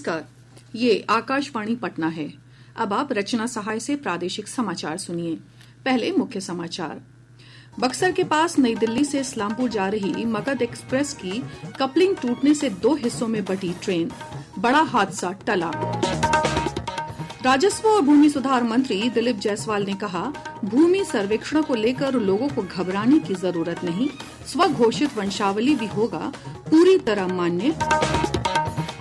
नमस्कार, ये आकाशवाणी पटना है। अब आप रचना सहाय से प्रादेशिक समाचार सुनिए। पहले मुख्य समाचार। बक्सर के पास नई दिल्ली से इस्लामपुर जा रही मगध एक्सप्रेस की कपलिंग टूटने से 2 हिस्सों में बटी ट्रेन, बड़ा हादसा टला। राजस्व और भूमि सुधार मंत्री दिलीप जायसवाल ने कहा, भूमि सर्वेक्षण को लेकर लोगों को घबराने की जरूरत नहीं, स्वघोषित वंशावली भी होगा पूरी तरह मान्य।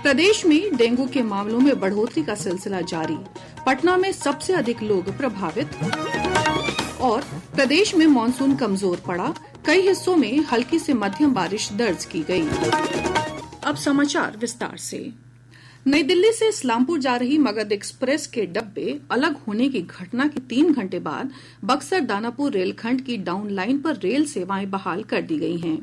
प्रदेश में डेंगू के मामलों में बढ़ोतरी का सिलसिला जारी, पटना में सबसे अधिक लोग प्रभावित। और प्रदेश में मानसून कमजोर पड़ा, कई हिस्सों में हल्की से मध्यम बारिश दर्ज की गई। अब समाचार विस्तार से। नई दिल्ली से इस्लामपुर जा रही मगध एक्सप्रेस के डब्बे अलग होने की घटना के 3 घंटे बाद बक्सर दानापुर रेलखंड की डाउन लाइन पर रेल सेवाएं बहाल कर दी गई हैं।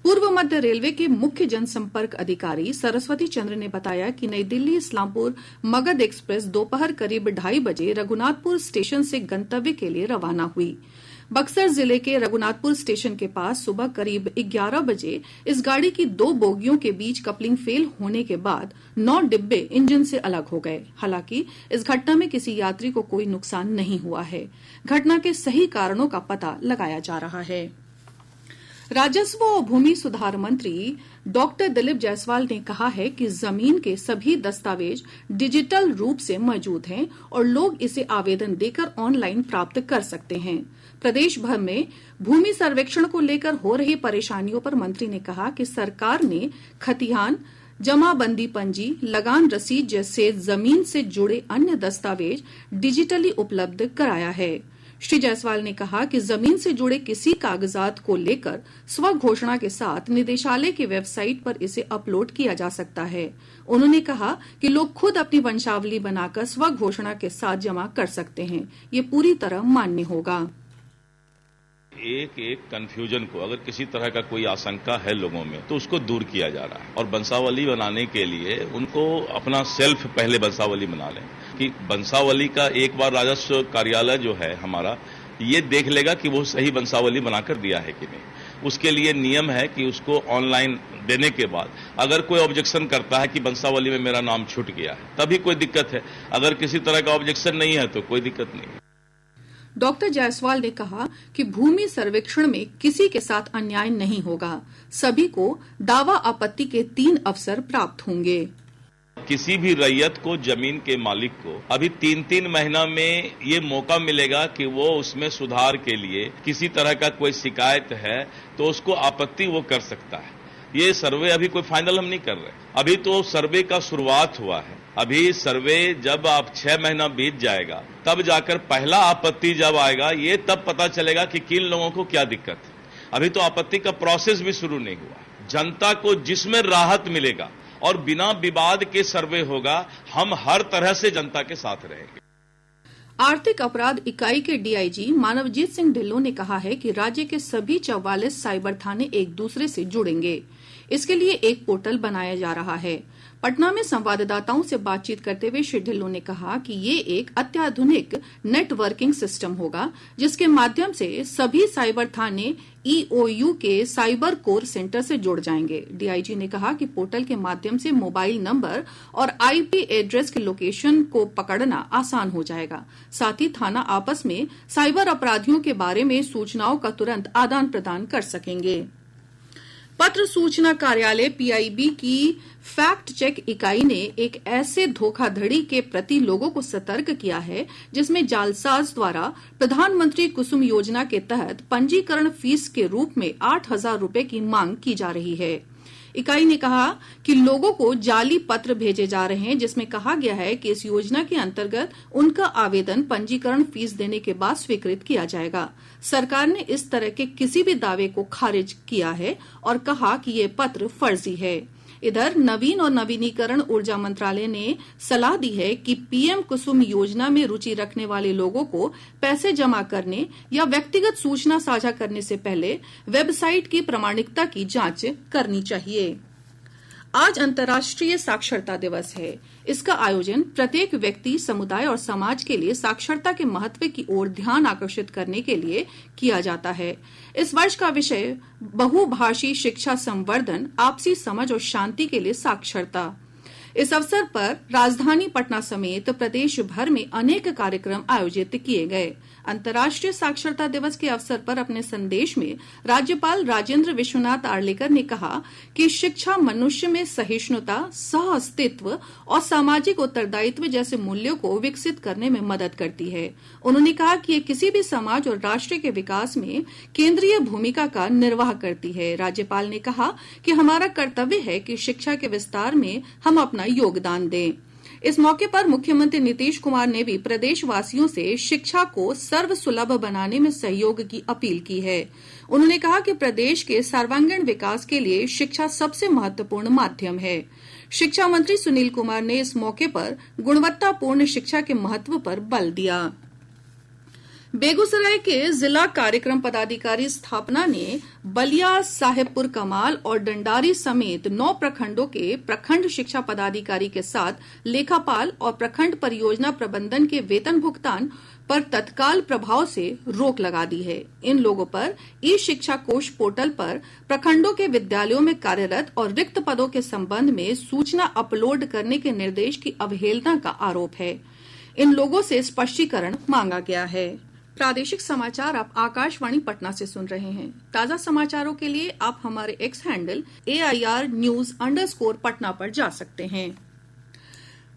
पूर्व मध्य रेलवे के मुख्य जनसंपर्क अधिकारी सरस्वती चंद्र ने बताया कि नई दिल्ली इस्लामपुर मगध एक्सप्रेस दोपहर करीब 2:30 बजे रघुनाथपुर स्टेशन से गंतव्य के लिए रवाना हुई। बक्सर जिले के रघुनाथपुर स्टेशन के पास सुबह करीब 11 बजे इस गाड़ी की 2 बोगियों के बीच कपलिंग फेल होने के बाद 9 डिब्बे इंजन से अलग हो गए। हालांकि इस घटना में किसी यात्री को कोई नुकसान नहीं हुआ है। घटना के सही कारणों का पता लगाया जा रहा है। राजस्व और भूमि सुधार मंत्री डॉक्टर दिलीप जायसवाल ने कहा है कि जमीन के सभी दस्तावेज डिजिटल रूप से मौजूद हैं और लोग इसे आवेदन देकर ऑनलाइन प्राप्त कर सकते हैं। प्रदेश भर में भूमि सर्वेक्षण को लेकर हो रही परेशानियों पर मंत्री ने कहा कि सरकार ने खतिहान, जमाबंदी पंजी, लगान रसीद जैसे जमीन से जुड़े अन्य दस्तावेज डिजिटली उपलब्ध कराया है। श्री जायसवाल ने कहा कि जमीन से जुड़े किसी कागजात को लेकर स्वघोषणा के साथ निदेशालय की वेबसाइट पर इसे अपलोड किया जा सकता है। उन्होंने कहा कि लोग खुद अपनी वंशावली बनाकर स्वघोषणा के साथ जमा कर सकते हैं। ये पूरी तरह मान्य होगा। एक कंफ्यूजन को, अगर किसी तरह का कोई आशंका है लोगों में, तो उसको दूर किया जा रहा है। और वंशावली बनाने के लिए उनको अपना सेल्फ पहले वंशावली बना लें कि वंशावली का एक बार राजस्व कार्यालय जो है हमारा ये देख लेगा कि वो सही वंशावली बनाकर दिया है कि नहीं। उसके लिए नियम है कि उसको ऑनलाइन देने के बाद अगर कोई ऑब्जेक्शन करता है कि वंशावली में मेरा नाम छूट गया है, तभी कोई दिक्कत है। अगर किसी तरह का ऑब्जेक्शन नहीं है तो कोई दिक्कत नहीं। डॉक्टर जायसवाल ने कहा कि भूमि सर्वेक्षण में किसी के साथ अन्याय नहीं होगा। सभी को दावा आपत्ति के 3 अवसर प्राप्त होंगे। किसी भी रैयत को, जमीन के मालिक को अभी 3-3 महीना में ये मौका मिलेगा कि वो उसमें सुधार के लिए किसी तरह का कोई शिकायत है तो उसको आपत्ति वो कर सकता है। ये सर्वे अभी कोई फाइनल हम नहीं कर रहे, अभी तो सर्वे का शुरुआत हुआ है। अभी सर्वे जब आप 6 महीना बीत जाएगा तब जाकर पहला आपत्ति जब आएगा, ये तब पता चलेगा कि किन लोगों को क्या दिक्कत है। अभी तो आपत्ति का प्रोसेस भी शुरू नहीं हुआ। जनता को जिसमें राहत मिलेगा और बिना विवाद के सर्वे होगा, हम हर तरह से जनता के साथ रहेंगे। आर्थिक अपराध इकाई के डीआईजी मानवजीत सिंह ढिल्लों ने कहा है कि राज्य के सभी 44 साइबर थाने एक दूसरे से जुड़ेंगे। इसके लिए एक पोर्टल बनाया जा रहा है। पटना में संवाददाताओं से बातचीत करते हुए श्री ढिल्लों ने कहा कि ये एक अत्याधुनिक नेटवर्किंग सिस्टम होगा जिसके माध्यम से सभी साइबर थाने ईओयू के साइबर कोर सेंटर से जुड़ जाएंगे। डीआईजी ने कहा कि पोर्टल के माध्यम से मोबाइल नंबर और आईपी एड्रेस के लोकेशन को पकड़ना आसान हो जाएगा। साथ ही थाना आपस में साइबर अपराधियों के बारे में सूचनाओं का तुरंत आदान प्रदान कर सकेंगे। पत्र सूचना कार्यालय पीआईबी की फैक्ट चेक इकाई ने एक ऐसे धोखाधड़ी के प्रति लोगों को सतर्क किया है जिसमें जालसाज द्वारा प्रधानमंत्री कुसुम योजना के तहत पंजीकरण फीस के रूप में 8,000 रुपए की मांग की जा रही है। इकाई ने कहा कि लोगों को जाली पत्र भेजे जा रहे हैं जिसमें कहा गया है कि इस योजना के अंतर्गत उनका आवेदन पंजीकरण फीस देने के बाद स्वीकृत किया जाएगा। सरकार ने इस तरह के किसी भी दावे को खारिज किया है और कहा कि ये पत्र फर्जी है। इधर नवीन और नवीनीकरण ऊर्जा मंत्रालय ने सलाह दी है कि पीएम कुसुम योजना में रुचि रखने वाले लोगों को पैसे जमा करने या व्यक्तिगत सूचना साझा करने से पहले वेबसाइट की प्रामाणिकता की जांच करनी चाहिए। आज अंतर्राष्ट्रीय साक्षरता दिवस है। इसका आयोजन प्रत्येक व्यक्ति, समुदाय और समाज के लिए साक्षरता के महत्व की ओर ध्यान आकर्षित करने के लिए किया जाता है। इस वर्ष का विषय बहुभाषी शिक्षा संवर्धन, आपसी समझ और शांति के लिए साक्षरता। इस अवसर पर राजधानी पटना समेत प्रदेश भर में अनेक कार्यक्रम आयोजित किए गए। अंतर्राष्ट्रीय साक्षरता दिवस के अवसर पर अपने संदेश में राज्यपाल राजेंद्र विश्वनाथ आर्लेकर ने कहा कि शिक्षा मनुष्य में सहिष्णुता, सह-अस्तित्व और सामाजिक उत्तरदायित्व जैसे मूल्यों को विकसित करने में मदद करती है। उन्होंने कहा कि ये किसी भी समाज और राष्ट्र के विकास में केंद्रीय भूमिका का निर्वाह करती है। राज्यपाल ने कहा कि हमारा कर्तव्य है कि शिक्षा के विस्तार में हम अपना योगदान दें। इस मौके पर मुख्यमंत्री नीतीश कुमार ने भी प्रदेशवासियों से शिक्षा को सर्वसुलभ बनाने में सहयोग की अपील की है। उन्होंने कहा कि प्रदेश के सर्वांगीण विकास के लिए शिक्षा सबसे महत्वपूर्ण माध्यम है। शिक्षा मंत्री सुनील कुमार ने इस मौके पर गुणवत्तापूर्ण शिक्षा के महत्व पर बल दिया। बेगूसराय के जिला कार्यक्रम पदाधिकारी स्थापना ने बलिया, साहेबपुर कमाल और डंडारी समेत 9 प्रखंडों के प्रखंड शिक्षा पदाधिकारी के साथ लेखापाल और प्रखंड परियोजना प्रबंधन के वेतन भुगतान पर तत्काल प्रभाव से रोक लगा दी है। इन लोगों पर ई शिक्षा कोष पोर्टल पर प्रखंडों के विद्यालयों में कार्यरत और रिक्त पदों के संबंध में सूचना अपलोड करने के निर्देश की अवहेलना का आरोप है। इन लोगों से स्पष्टीकरण मांगा गया है। प्रादेशिक समाचार आप आकाशवाणी पटना से सुन रहे हैं। ताजा समाचारों के लिए आप हमारे एक्स हैंडल AIR_News_ पर जा सकते हैं।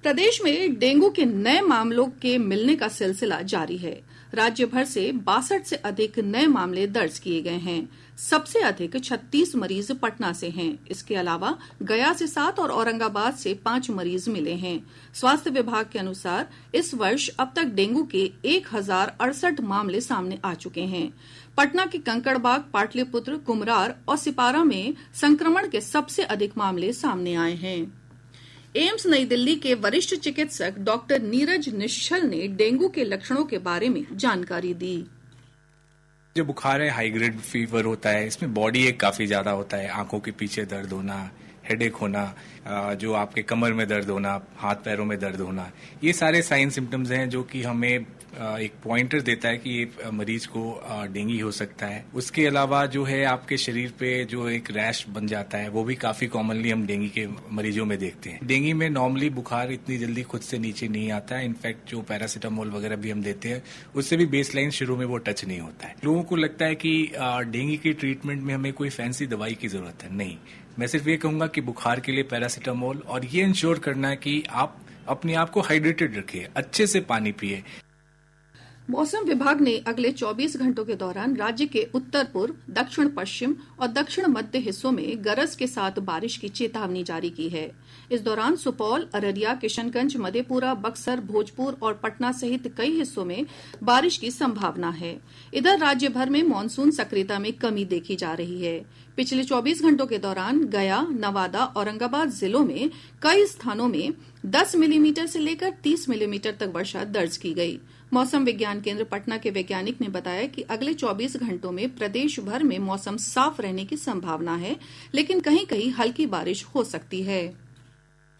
प्रदेश में डेंगू के नए मामलों के मिलने का सिलसिला जारी है। राज्य भर से 62 से अधिक नए मामले दर्ज किए गए हैं। सबसे अधिक 36 मरीज पटना से हैं। इसके अलावा गया से 7 और औरंगाबाद से 5 मरीज मिले हैं। स्वास्थ्य विभाग के अनुसार इस वर्ष अब तक डेंगू के 1068 मामले सामने आ चुके हैं। पटना के कंकड़बाग, पाटलिपुत्र, कुम्हरार और सिपारा में संक्रमण के सबसे अधिक मामले सामने आए हैं। एम्स नई दिल्ली के वरिष्ठ चिकित्सक डॉक्टर नीरज निश्चल ने डेंगू के लक्षणों के बारे में जानकारी दी। जो बुखार है, हाई ग्रेड फीवर होता है। इसमें बॉडी एक काफी ज्यादा होता है। आंखों के पीछे दर्द होना, हेडेक होना, जो आपके कमर में दर्द होना, हाथ पैरों में दर्द होना, ये सारे साइन सिम्टम्स हैं जो कि हमें एक पॉइंटर देता है कि ये मरीज को डेंगू हो सकता है। उसके अलावा जो है आपके शरीर पे जो एक रैश बन जाता है, वो भी काफी कॉमनली हम डेंगू के मरीजों में देखते हैं। डेंगू में नॉर्मली बुखार इतनी जल्दी खुद से नीचे नहीं आता है। इनफैक्ट जो पैरासीटामोल वगैरह भी हम देते हैं, उससे भी बेसलाइन शुरू में वो टच नहीं होता है। लोगों को लगता है कि डेंगू के ट्रीटमेंट में हमें कोई फैंसी दवाई की जरूरत है। नहीं, मैं सिर्फ ये कहूंगा कि बुखार के लिए पैरासीटामोल, और ये इंश्योर करना है कि आप अपने आप को हाइड्रेटेड रखिए, अच्छे से पानी पिए। मौसम विभाग ने अगले 24 घंटों के दौरान राज्य के उत्तर पूर्व, दक्षिण पश्चिम और दक्षिण मध्य हिस्सों में गरज के साथ बारिश की चेतावनी जारी की है। इस दौरान सुपौल, अररिया, किशनगंज, मधेपुरा, बक्सर, भोजपुर और पटना सहित कई हिस्सों में बारिश की संभावना है। इधर राज्य भर में मानसून सक्रियता में कमी देखी जा रही है। पिछले 24 घंटों के दौरान गया, नवादा, औरंगाबाद जिलों में कई स्थानों में 10 मिलीमीटर से लेकर 30 मिलीमीटर तक वर्षा दर्ज की गई। मौसम विज्ञान केंद्र पटना के वैज्ञानिक ने बताया कि अगले 24 घंटों में प्रदेश भर में मौसम साफ रहने की संभावना है, लेकिन कहीं कहीं हल्की बारिश हो सकती है।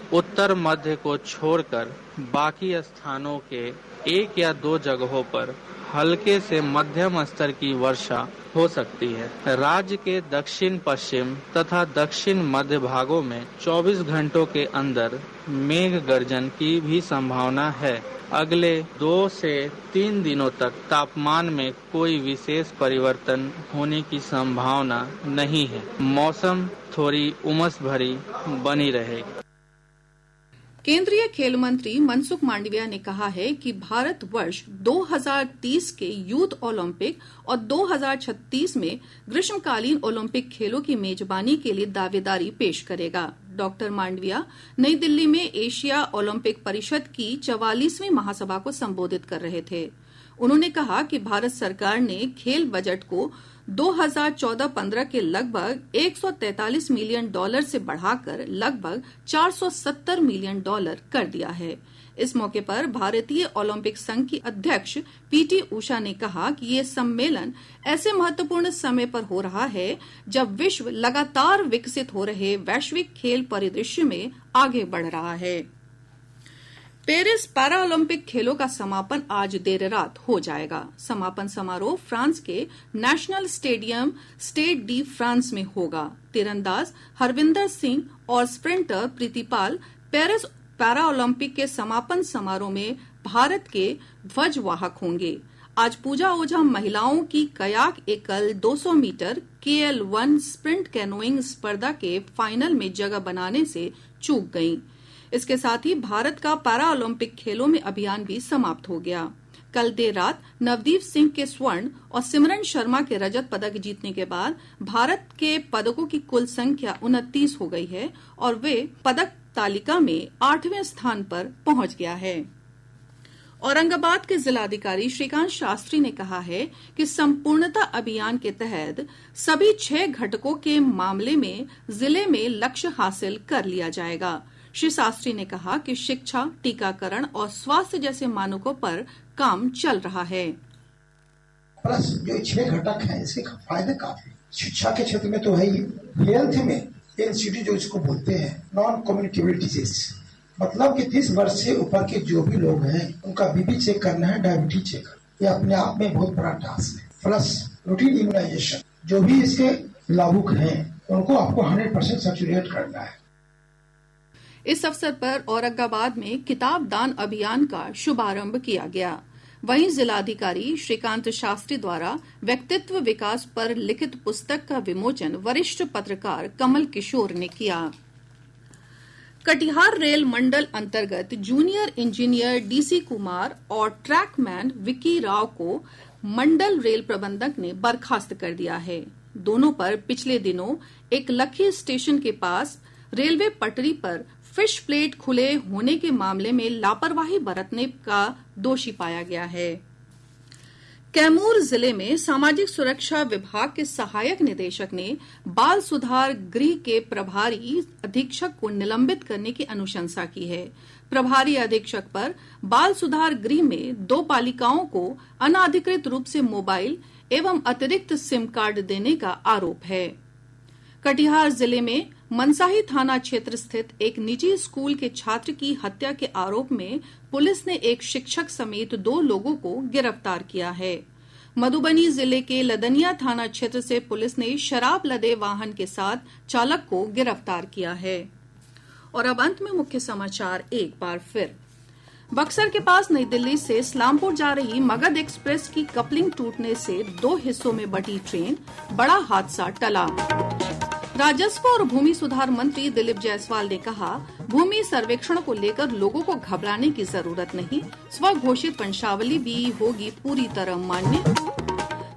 उत्तर मध्य को छोड़कर बाकी स्थानों के 1 या 2 जगहों पर हल्के से मध्यम स्तर की वर्षा हो सकती है। राज्य के दक्षिण पश्चिम तथा दक्षिण मध्य भागों में 24 घंटों के अंदर मेघ गर्जन की भी संभावना है। अगले 2 से 3 दिनों तक तापमान में कोई विशेष परिवर्तन होने की संभावना नहीं है। मौसम थोड़ी उमस भरी बनी रहेगी। केंद्रीय खेल मंत्री मनसुख मांडविया ने कहा है कि भारत वर्ष 2030 के यूथ ओलंपिक और 2036 में ग्रीष्मकालीन ओलंपिक खेलों की मेजबानी के लिए दावेदारी पेश करेगा। डॉक्टर मांडविया नई दिल्ली में एशिया ओलंपिक परिषद की 44वीं महासभा को संबोधित कर रहे थे। उन्होंने कहा कि भारत सरकार ने खेल बजट को 2014-15 के लगभग $143 मिलियन से बढ़ाकर लगभग $470 मिलियन कर दिया है। इस मौके पर भारतीय ओलंपिक संघ की अध्यक्ष PT उषा ने कहा कि ये सम्मेलन ऐसे महत्वपूर्ण समय पर हो रहा है जब विश्व लगातार विकसित हो रहे वैश्विक खेल परिदृश्य में आगे बढ़ रहा है। पेरिस पैरालंपिक खेलों का समापन आज देर रात हो जाएगा। समापन समारोह फ्रांस के national stadium stade de France में होगा। तीरंदाज हरविंदर सिंह और sprinter Preetipal Paris para Olympic के समापन समारोह में भारत के ध्वजवाहक होंगे। आज पूजा ओझा महिलाओं की कयाक एकल 200 मीटर KL1 स्प्रिंट कैनोइंग स्पर्धा के फाइनल में जगह बनाने से चूक गईं। इसके साथ ही भारत का पैरा ओलंपिक खेलों में अभियान भी समाप्त हो गया। कल देर रात नवदीप सिंह के स्वर्ण और सिमरन शर्मा के रजत पदक जीतने के बाद भारत के पदकों की कुल संख्या 29 हो गई है और वे पदक तालिका में 8वें स्थान पर पहुंच गया है। औरंगाबाद के जिलाधिकारी श्रीकांत शास्त्री ने कहा है कि संपूर्णता अभियान के तहत सभी 6 घटकों के मामले में जिले में लक्ष्य हासिल कर लिया जाएगा। श्री शास्त्री ने कहा कि शिक्षा, टीकाकरण और स्वास्थ्य जैसे मानकों पर काम चल रहा है। प्लस जो 6 घटक हैं इसके फायदे काफी शिक्षा के क्षेत्र में तो है ही, हेल्थ में NCD जो इसको बोलते हैं नॉन कम्युनिकेबल डिजीज, मतलब कि 30 वर्ष से ऊपर के जो भी लोग हैं उनका बीपी चेक करना है, डायबिटीज चेक करना, ये अपने आप में बहुत बड़ा टास्क है। प्लस रूटीन इम्यूनाइजेशन, जो भी इसके लाभुक हैं उनको आपको 100% सैचुरेट करना है। इस अवसर पर औरंगाबाद में किताब दान अभियान का शुभारंभ किया गया। वहीं जिलाधिकारी श्रीकांत शास्त्री द्वारा व्यक्तित्व विकास पर लिखित पुस्तक का विमोचन वरिष्ठ पत्रकार कमल किशोर ने किया। कटिहार रेल मंडल अंतर्गत जूनियर इंजीनियर DC कुमार और ट्रैकमैन विकी राव को मंडल रेल प्रबंधक ने बर्खास्त कर दिया है। दोनों पर पिछले दिनों एक लखी स्टेशन के पास रेलवे पटरी पर फिश प्लेट खुले होने के मामले में लापरवाही बरतने का दोषी पाया गया है। कैमूर जिले में सामाजिक सुरक्षा विभाग के सहायक निदेशक ने बाल सुधार गृह के प्रभारी अधीक्षक को निलंबित करने की अनुशंसा की है। प्रभारी अधीक्षक पर बाल सुधार गृह में 2 बालिकाओं को अनाधिकृत रूप से मोबाइल एवं अतिरिक्त सिम कार्ड देने का आरोप है। कटिहार जिले में मनसाही थाना क्षेत्र स्थित एक निजी स्कूल के छात्र की हत्या के आरोप में पुलिस ने एक शिक्षक समेत 2 लोगों को गिरफ्तार किया है। मधुबनी जिले के लदनिया थाना क्षेत्र से पुलिस ने शराब लदे वाहन के साथ चालक को गिरफ्तार किया है। और अब अंत में मुख्य समाचार एक बार फिर। बक्सर के पास नई दिल्ली से इस्लामपुर जा रही मगध एक्सप्रेस की कपलिंग टूटने से 2 हिस्सों में बटी ट्रेन, बड़ा हादसा टला। राजस्व और भूमि सुधार मंत्री दिलीप जायसवाल ने कहा, भूमि सर्वेक्षण को लेकर लोगों को घबराने की जरूरत नहीं, स्वघोषित वंशावली भी होगी पूरी तरह मान्य।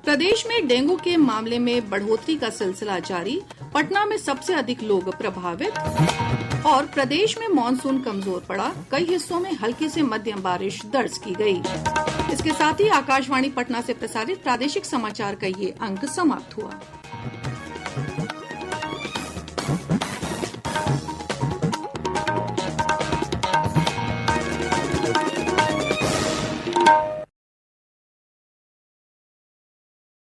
प्रदेश में डेंगू के मामले में बढ़ोतरी का सिलसिला जारी, पटना में सबसे अधिक लोग प्रभावित। और प्रदेश में मानसून कमजोर पड़ा, कई हिस्सों में हल्की से मध्यम बारिश दर्ज की गई। इसके साथ ही आकाशवाणी पटना से प्रसारित प्रादेशिक समाचार का ये अंक समाप्त हुआ।